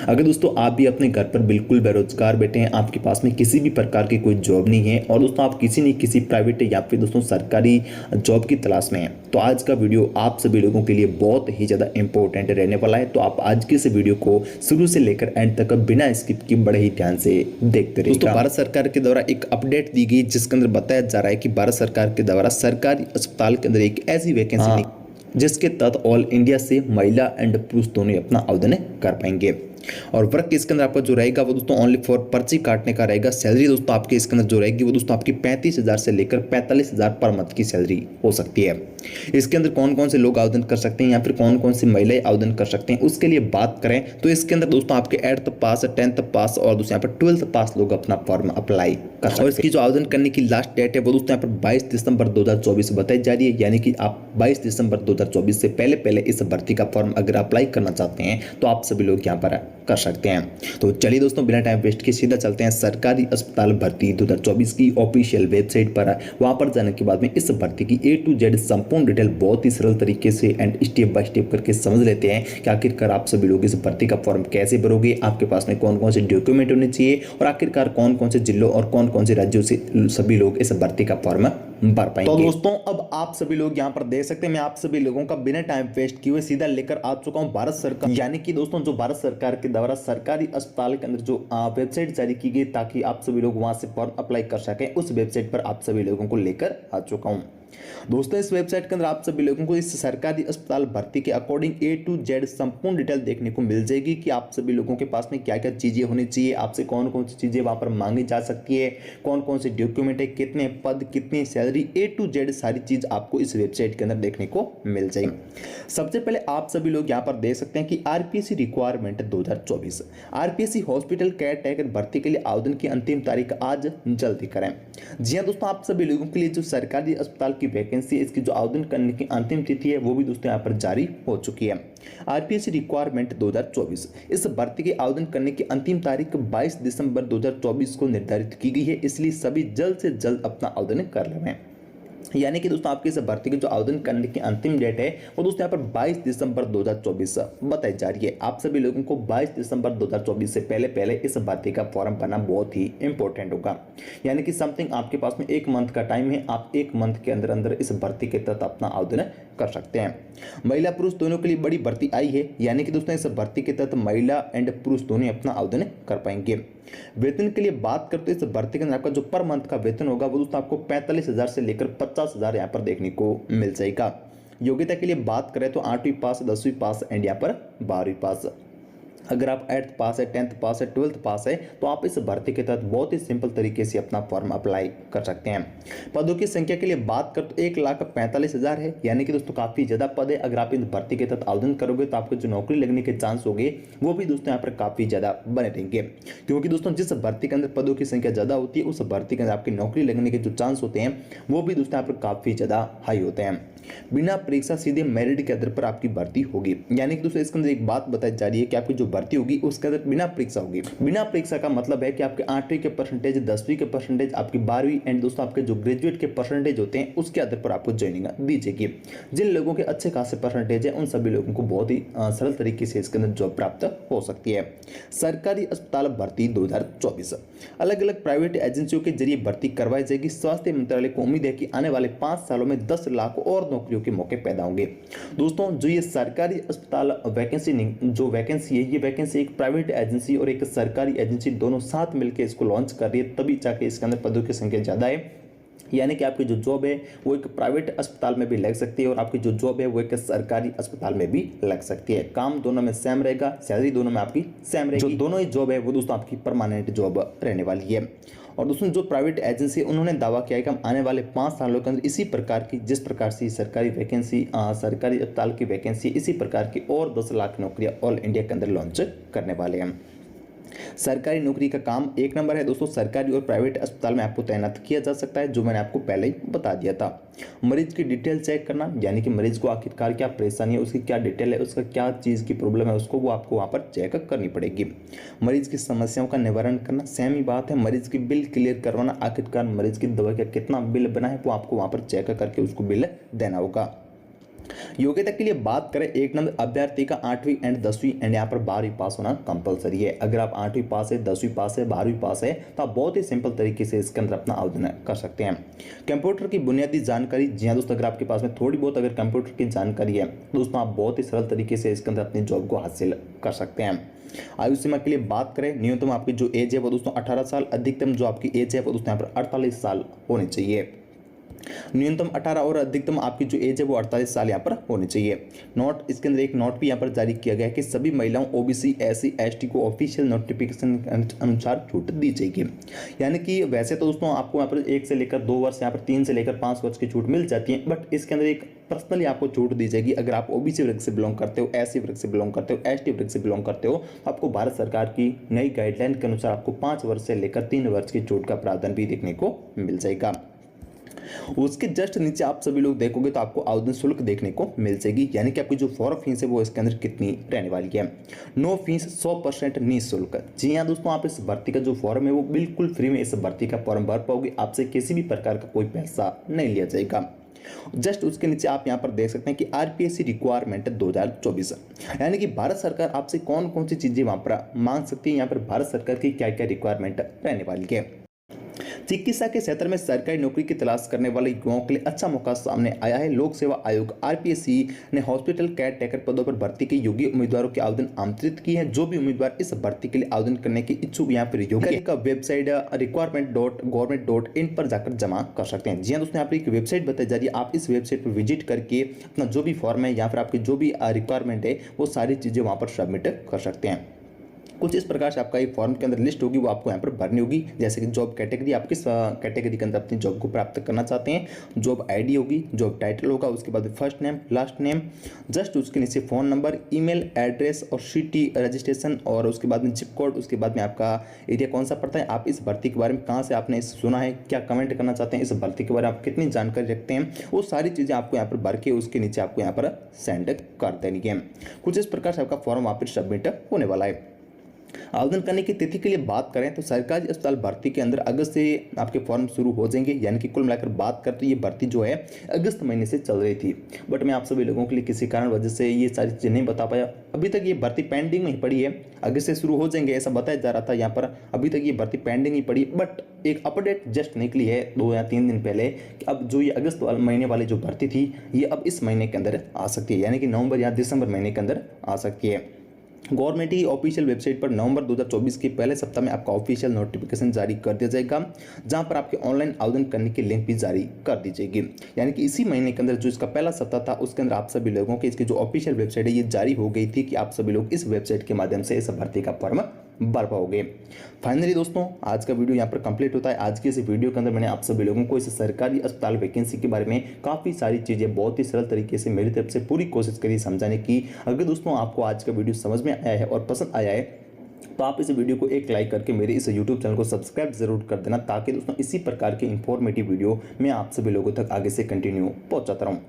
अगर दोस्तों आप भी अपने घर पर बिल्कुल बेरोजगार बैठे हैं, आपके पास में किसी भी प्रकार की कोई जॉब नहीं है और दोस्तों आप किसी न किसी प्राइवेट या फिर दोस्तों सरकारी जॉब की तलाश में हैं, तो आज का वीडियो आप सभी लोगों के लिए बहुत ही ज़्यादा इंपॉर्टेंट रहने वाला है। तो आप आज के इस वीडियो को शुरू से लेकर एंड तक बिना स्किप किए बड़े ही ध्यान से देखते रहिए। दोस्तों भारत सरकार के द्वारा एक अपडेट दी गई जिसके अंदर बताया जा रहा है कि भारत सरकार के द्वारा सरकारी अस्पताल के अंदर एक ऐसी वैकेंसी जिसके तहत ऑल इंडिया से महिला एंड पुरुष दोनों अपना आवेदन कर पाएंगे। और वर्क इसके अंदर आपका जो रहेगा वो दोस्तों ओनली फॉर पर्ची काटने का रहेगा। सैलरी दोस्तों आपके इसके अंदर जो रहेगी वो दोस्तों आपकी 35,000 से लेकर 45,000 पर मंथ की सैलरी हो सकती है। इसके अंदर कौन कौन से लोग आवेदन कर सकते हैं या फिर कौन कौन सी महिलाएं आवेदन कर सकते हैं उसके लिए बात करें तो इसके अंदर दोस्तों आपके 8th पास 10th पास और दोस्तों यहाँ पर 12th पास लोग अपना फॉर्म अप्लाई कर सकते हैं। और इसकी जो आवेदन करने की लास्ट डेट है वो दोस्तों यहाँ पर 22 दिसंबर 2024 बताई जा रही है, यानी कि आप 22 दिसंबर 2024 से पहले इस भर्ती का फॉर्म अगर अप्लाई करना चाहते हैं तो आप सभी लोग यहाँ पर कर सकते हैं। तो चलिए दोस्तों बिना टाइम वेस्ट किए सीधा चलते हैं सरकारी अस्पताल भर्ती 2024 की ऑफिशियल वेबसाइट पर। वहां पर जाने के बाद में इस भर्ती की A to Z संपूर्ण डिटेल बहुत ही सरल तरीके से एंड स्टेप बाय स्टेप करके समझ लेते हैं कि आखिरकार आप सभी लोग इस भर्ती का फॉर्म कैसे भरोगे, आपके पास में कौन कौन से डॉक्यूमेंट होने चाहिए और आखिरकार कौन कौन से जिलों और कौन कौन से राज्यों से सभी लोग इस भर्ती का फॉर्म भर पाएंगे। तो दोस्तों अब आप सभी लोग यहाँ पर देख सकते हैं मैं आप सभी लोगों का बिना टाइम वेस्ट किए हुए सीधा लेकर आ चुका हूँ भारत सरकार, यानी कि दोस्तों जो भारत सरकार के द्वारा सरकारी अस्पताल के अंदर जो वेबसाइट जारी की गई ताकि आप सभी लोग वहां से फॉर्म अप्लाई कर सकें, उस वेबसाइट पर आप सभी लोगों को लेकर आ चुका हूं। दोस्तों इस वेबसाइट के अंदर आप सभी लोगों को इस सरकारी अस्पताल भर्ती के अकॉर्डिंग A to Z संपूर्ण डिटेल देखने को मिल जाएगी कि आप सभी लोगों के पास में क्या क्या चीजें होनी चाहिए, आपसे कौन कौन सी चीजें वहां पर मांगी जा सकती है, कौन कौन से डॉक्यूमेंट है, कितने पद, कितनी सैलरी, A to Z सारी चीज आपको इस वेबसाइट के अंदर देखने को मिल जाएगी। सबसे पहले आप सभी लोग यहाँ पर देख सकते हैं कि RPSC requirement 2024 RPSC hospital care taker भर्ती के लिए आवेदन की अंतिम तारीख आज जल्दी करें। जी हाँ दोस्तों आप सभी लोगों के लिए जो सरकारी अस्पताल की वैकेंसी इसकी जो आवेदन करने की अंतिम तिथि है वो भी दोस्तों यहाँ पर जारी हो चुकी है। RPSC रिक्वायरमेंट 2024 इस भर्ती के आवेदन करने की अंतिम तारीख 22 दिसंबर 2024 को निर्धारित की गई है, इसलिए सभी जल्द से जल्द अपना आवेदन कर लें। यानी कि दोस्तों आपकी इस भर्ती की जो आवेदन करने की अंतिम डेट है वो दोस्तों यहाँ पर 22 दिसंबर 2024 बताई जा रही है। आप सभी लोगों को 22 दिसंबर 2024 से पहले इस भर्ती का फॉर्म भरना बहुत ही इंपॉर्टेंट होगा, यानी कि समथिंग आपके पास में 1 मंथ का टाइम है। आप 1 मंथ के अंदर इस भर्ती के तहत अपना आवेदन कर सकते हैं। महिला पुरुष दोनों के लिए बड़ी भर्ती आई है, यानी कि दोस्तों इस भर्ती के तहत महिला एंड पुरुष दोनों अपना आवेदन कर पाएंगे। वेतन के लिए बात करते हैं इस भर्ती के अंदर आपका जो पर मंथ का वेतन होगा वो दोस्तों आपको 45,000 से लेकर 50,000 यहाँ पर देखने को मिल जाएगा। योग्यता के लिए बात करें तो 8वीं पास, 10वीं पास एंड यहाँ पर 12वीं पास। अगर आप 8th पास है, 10th पास है, 12th पास है तो आप इस भर्ती के तहत बहुत ही सिंपल तरीके से अपना फॉर्म अप्लाई कर सकते हैं। पदों की संख्या के लिए बात कर तो 1,45,000 है, यानी कि दोस्तों काफ़ी ज़्यादा पद है। अगर आप इस भर्ती के तहत आवेदन करोगे तो आपको जो नौकरी लगने के चांस होंगे वो भी दोस्तों यहाँ पर काफ़ी ज़्यादा बने रहेंगे, क्योंकि दोस्तों जिस भर्ती के अंदर पदों की संख्या ज़्यादा होती है उस भर्ती के अंदर आपकी नौकरी लगने के जो चांस होते हैं वो भी दोस्तों यहाँ पर काफ़ी ज़्यादा हाई होते हैं। बिना परीक्षा सीधे मेरिट के आधार पर आपकी भर्ती होगी, यानी कि दोस्तों इसके अंदर एक बात बताई जा रही है कि आपकी जो भर्ती होगी उसके अंदर बिना परीक्षा होगी। बिना परीक्षा का मतलब है कि आपके 8वीं के परसेंटेज, 10वीं के परसेंटेज, आपकी 12वीं एंड दोस्तों आपके जो ग्रेजुएट के परसेंटेज होते हैं उसके आधार पर आपको ज्वाइनिंग दी जाएगी। जिन लोगों के अच्छे खासे परसेंटेज है उन सभी लोगों को बहुत ही सरल तरीके से इसके अंदर जॉब प्राप्त हो सकती है। सरकारी अस्पताल भर्ती 2024 अलग अलग प्राइवेट एजेंसियों के जरिए भर्ती करवाई जाएगी। स्वास्थ्य मंत्रालय को उम्मीद है कि आने वाले 5 सालों में 10 लाख और नौकरियों के मौके पैदा होंगे। दोस्तों जो ये सरकारी अस्पताल वैकेंसी जो वैकेंसी है ये वैकेंसी एक प्राइवेट एजेंसी और एक सरकारी एजेंसी दोनों साथ मिलकर इसको लॉन्च कर रही है, तभी जाके इसके अंदर पदों की संख्या ज़्यादा है। यानी कि आपकी जो जॉब है वो एक प्राइवेट अस्पताल में भी लग सकती है और आपकी जो जॉब है वो एक सरकारी अस्पताल में भी लग सकती है। काम दोनों में सेम रहेगा, सैलरी दोनों में आपकी सेम रहेगी। जो दोनों ही जॉब है वो दोस्तों आपकी परमानेंट जॉब रहने वाली है। और दोस्तों जो प्राइवेट एजेंसी उन्होंने दावा किया है कि हम आने वाले 5 सालों के अंदर इसी प्रकार की जिस प्रकार से सरकारी वैकेंसी सरकारी अस्पताल की वैकेंसी इसी प्रकार की और 10 लाख नौकरियां ऑल इंडिया के अंदर लॉन्च करने वाले हैं। सरकारी नौकरी का काम 1 नंबर है दोस्तों। सरकारी और प्राइवेट अस्पताल में आपको तैनात किया जा सकता है, जो मैंने आपको पहले ही बता दिया था। मरीज की डिटेल चेक करना, यानी कि मरीज को आखिरकार क्या परेशानी है, उसकी क्या डिटेल है, उसका क्या चीज़ की प्रॉब्लम है, उसको वो आपको वहाँ पर चेक करनी पड़ेगी। मरीज की समस्याओं का निवारण करना, सेम ही बात है। मरीज की बिल क्लियर करवाना, आखिरकार मरीज की दवा का कितना बिल बना है वो आपको वहाँ पर चेक करके उसको बिल देना होगा। योग्यता के लिए बात करें, 1 नंबर अभ्यर्थी का 8वीं एंड 10वीं एंड यहाँ पर 12वीं पास होना कंपलसरी है। अगर आप 8वीं पास है, 10वीं पास है, 12वीं पास है तो आप बहुत ही सिंपल तरीके से इसके अंदर अपना आवेदन कर सकते हैं। कंप्यूटर की बुनियादी जानकारी, जी हाँ दोस्तों, अगर आपके पास में थोड़ी बहुत अगर कंप्यूटर की जानकारी है दोस्तों, आप बहुत ही सरल तरीके से इसके अंदर अपनी जॉब को हासिल कर सकते हैं। आयु सीमा के लिए बात करें, न्यूनतम आपकी जो एज है वो दोस्तों 18 साल, अधिकतम जो आपकी एज है वो दोस्तों यहाँ पर 48 साल होनी चाहिए। न्यूनतम 18 और अधिकतम आपकी जो एज है वो 48 साल यहाँ पर होनी चाहिए। नोट, इसके अंदर एक नोट भी यहाँ पर जारी किया गया है कि सभी महिलाओं, ओबीसी, एससी, एसटी को ऑफिशियल नोटिफिकेशन अनुसार छूट दी जाएगी। यानी कि वैसे तो दोस्तों आपको यहाँ पर 1 से लेकर 2 वर्ष, यहाँ पर 3 से लेकर 5 वर्ष की छूट मिल जाती है, बट इसके अंदर एक पर्सनली आपको छूट दी जाएगी। अगर आप ओबीसी वर्ग से बिलोंग करते हो, एससी वर्ग से बिलोंग करते हो, एसटी वर्ग से बिलोंग करते हो, तो आपको भारत सरकार की नई गाइडलाइन के अनुसार आपको 5 वर्ष से लेकर 3 वर्ष की छूट का प्रावधान भी देखने को मिल जाएगा। उसके जस्ट नीचे आप सभी लोग देखोगे तो आपको आवेदन शुल्क देखने को मिल जाएगी, यानी कि आपकी जो फॉर्म फीस है वो इसके अंदर कितनी रहने वाली है। नो फीस, 100% निःशुल्क। जी हाँ दोस्तों, आप इस भर्ती का जो फॉर्म है वो बिल्कुल फ्री में इस भर्ती का फॉर्म भर पाओगे, आपसे किसी भी प्रकार का कोई पैसा नहीं लिया जाएगा। जस्ट उसके नीचे आप यहाँ पर देख सकते हैं कि आरपीएससी रिक्वायरमेंट 2024, यानी कि भारत सरकार आपसे कौन कौन सी चीजें वहां पर मांग सकती है, यहाँ पर भारत सरकार की क्या क्या रिक्वायरमेंट रहने वाली है। चिकित्सा के क्षेत्र में सरकारी नौकरी की तलाश करने वाले युवाओं के लिए अच्छा मौका सामने आया है। लोक सेवा आयोग आरपीएससी ने हॉस्पिटल केयर टेकर पदों पर भर्ती के योग्य उम्मीदवारों के आवेदन आमंत्रित किए हैं। जो भी उम्मीदवार इस भर्ती के लिए आवेदन करने के इच्छुक यहाँ पर योग्य का वेबसाइट requirement.government.in पर जाकर जमा कर सकते हैं। जी हाँ दोस्तों, यहाँ पर एक वेबसाइट बताई जा रही है, आप इस वेबसाइट पर विजिट करके अपना जो भी फॉर्म है या फिर आपकी जो भी रिक्वायरमेंट है वो सारी चीजें वहां पर सबमिट कर सकते हैं। कुछ इस प्रकार से आपका ये फॉर्म के अंदर लिस्ट होगी, वो आपको यहाँ पर भरनी होगी। जैसे कि जॉब कैटेगरी, आप किस कैटेगरी के अंदर अपनी जॉब को प्राप्त करना चाहते हैं, जॉब आईडी होगी, जॉब टाइटल होगा, उसके बाद first name, last name, just उसके नीचे फ़ोन नंबर, ईमेल एड्रेस और सिटी रजिस्ट्रेशन, और उसके बाद में जिप कोड, उसके बाद में आपका एरिया कौन सा पड़ता है, आप इस भर्ती के बारे में कहाँ से आपने सुना है, क्या कमेंट करना चाहते हैं, इस भर्ती के बारे में आप कितनी जानकारी रखते हैं, वो सारी चीज़ें आपको यहाँ पर भर के उसके नीचे आपको यहाँ पर सेंड कर देनी है। कुछ इस प्रकार से आपका फॉर्म वहाँ पर सबमिट होने वाला है। आवेदन करने की तिथि के लिए बात करें तो सरकारी अस्पताल भर्ती के अंदर अगस्त से आपके फॉर्म शुरू हो जाएंगे, यानी कि कुल मिलाकर बात करते ये भर्ती जो है अगस्त महीने से चल रही थी, बट मैं आप सभी लोगों के लिए किसी कारण वजह से ये सारी चीज़ें नहीं बता पाया। अभी तक ये भर्ती पेंडिंग में ही पड़ी है, अगस्त से शुरू हो जाएंगे ऐसा बताया जा रहा था यहाँ पर, अभी तक ये भर्ती पेंडिंग ही पड़ी, बट एक अपडेट जस्ट निकली है 2 या 3 दिन पहले कि अब जो ये अगस्त महीने वाली जो भर्ती थी ये अब इस महीने के अंदर आ सकती है, यानी कि नवंबर या दिसंबर महीने के अंदर आ सकती है। गवर्नमेंट की ऑफिशियल वेबसाइट पर नवंबर 2024 के पहले सप्ताह में आपका ऑफिशियल नोटिफिकेशन जारी कर दिया जाएगा, जहां पर आपके ऑनलाइन आवेदन करने की लिंक भी जारी कर दी जाएगी। यानी कि इसी महीने के अंदर जो इसका पहला सप्ताह था उसके अंदर आप सभी लोगों के इसकी जो ऑफिशियल वेबसाइट है ये जारी हो गई थी कि आप सभी लोग इस वेबसाइट के माध्यम से इस भर्ती का फॉर्म भर पाओगे। फाइनली दोस्तों, आज का वीडियो यहाँ पर कंप्लीट होता है। आज की इस वीडियो के अंदर मैंने आप सभी लोगों को इस सरकारी अस्पताल वैकेंसी के बारे में काफ़ी सारी चीज़ें बहुत ही सरल तरीके से मेरी तरफ से पूरी कोशिश करी समझाने की। अगर दोस्तों आपको आज का वीडियो समझ में आया है और पसंद आया है तो आप इस वीडियो को एक लाइक करके मेरे इस YouTube चैनल को सब्सक्राइब जरूर कर देना, ताकि दोस्तों इसी प्रकार के इंफॉर्मेटिव वीडियो मैं आप सभी लोगों तक आगे से कंटिन्यू पहुँचाता रहूँ।